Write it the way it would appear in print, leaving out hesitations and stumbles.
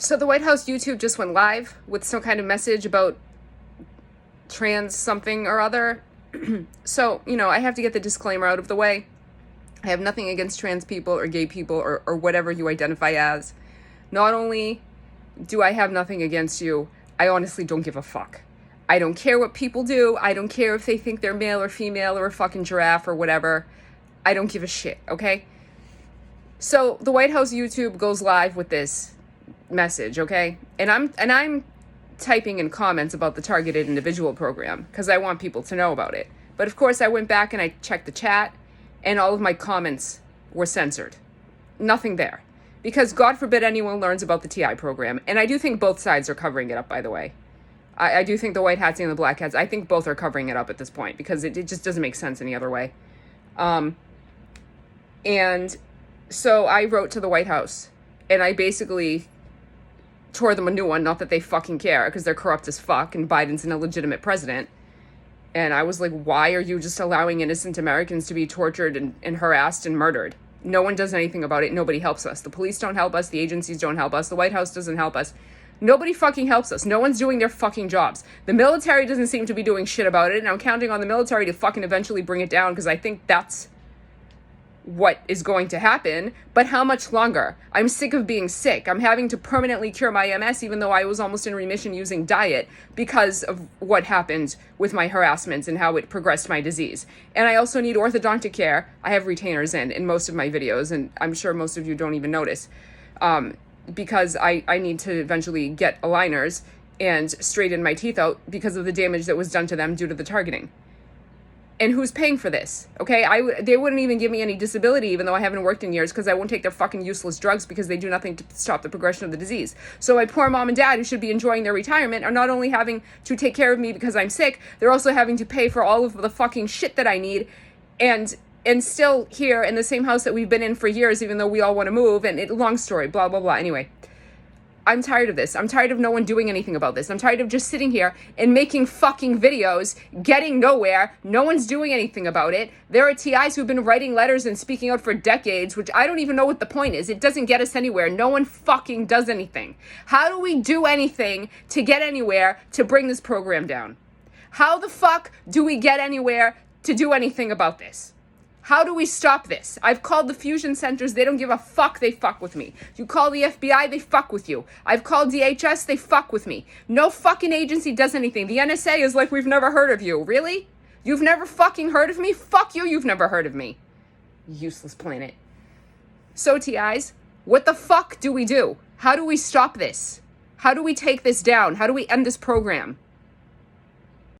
So the White House YouTube just went live with some kind of message about trans something or other. So, I have to get the disclaimer out of the way. I have nothing against trans people or gay people or whatever you identify as. Not only do I have nothing against you, I honestly don't give a fuck. I don't care what people do. I don't care if they think they're male or female or a fucking giraffe or whatever. I don't give a shit, okay? So the White House YouTube goes live with this message, okay? And I'm typing in comments about the targeted individual program because I want people to know about it. But of course I went back and I checked the chat and all of my comments were censored. Nothing there. Because God forbid anyone learns about the TI program. And I do think both sides are covering it up, by the way. I do think the white hats and the black hats, I think both are covering it up at this point because it just doesn't make sense any other way. And so I wrote to the White House and I basically tore them a new one, not that they fucking care because they're corrupt as fuck and Biden's an illegitimate president. And I was like, why are you just allowing innocent Americans to be tortured and harassed and murdered? No one does anything about it. Nobody helps us. The police don't help us. The agencies don't help us. The White House doesn't help us. Nobody fucking helps us. No one's doing their fucking jobs. The military doesn't seem to be doing shit about it. And I'm counting on the military to fucking eventually bring it down because I think that's what is going to happen. But how much longer? I'm sick of being sick. I'm having to permanently cure my MS even though I was almost in remission using diet because of what happened with my harassment and how it progressed my disease. And I also need orthodontic care. I have retainers in most of my videos, and I'm sure most of you don't even notice, because I need to eventually get aligners and straighten my teeth out because of the damage that was done to them due to the targeting. And who's paying for this? Okay, they wouldn't even give me any disability even though I haven't worked in years because I won't take their fucking useless drugs because they do nothing to stop the progression of the disease. So my poor mom and dad, who should be enjoying their retirement, are not only having to take care of me because I'm sick, they're also having to pay for all of the fucking shit that I need and still here in the same house that we've been in for years even though we all want to move. And long story, blah, blah, blah. Anyway, I'm tired of this. I'm tired of no one doing anything about this. I'm tired of just sitting here and making fucking videos, getting nowhere. No one's doing anything about it. There are TIs who've been writing letters and speaking out for decades, which I don't even know what the point is. It doesn't get us anywhere. No one fucking does anything. How do we do anything to get anywhere to bring this program down? How the fuck do we get anywhere to do anything about this? How do we stop this? I've called the fusion centers. They don't give a fuck. They fuck with me. You call the FBI, they fuck with you. I've called DHS, they fuck with me. No fucking agency does anything. The NSA is like, we've never heard of you. Really? You've never fucking heard of me? Fuck you, you've never heard of me. Useless planet. So TIs, what the fuck do we do? How do we stop this? How do we take this down? How do we end this program?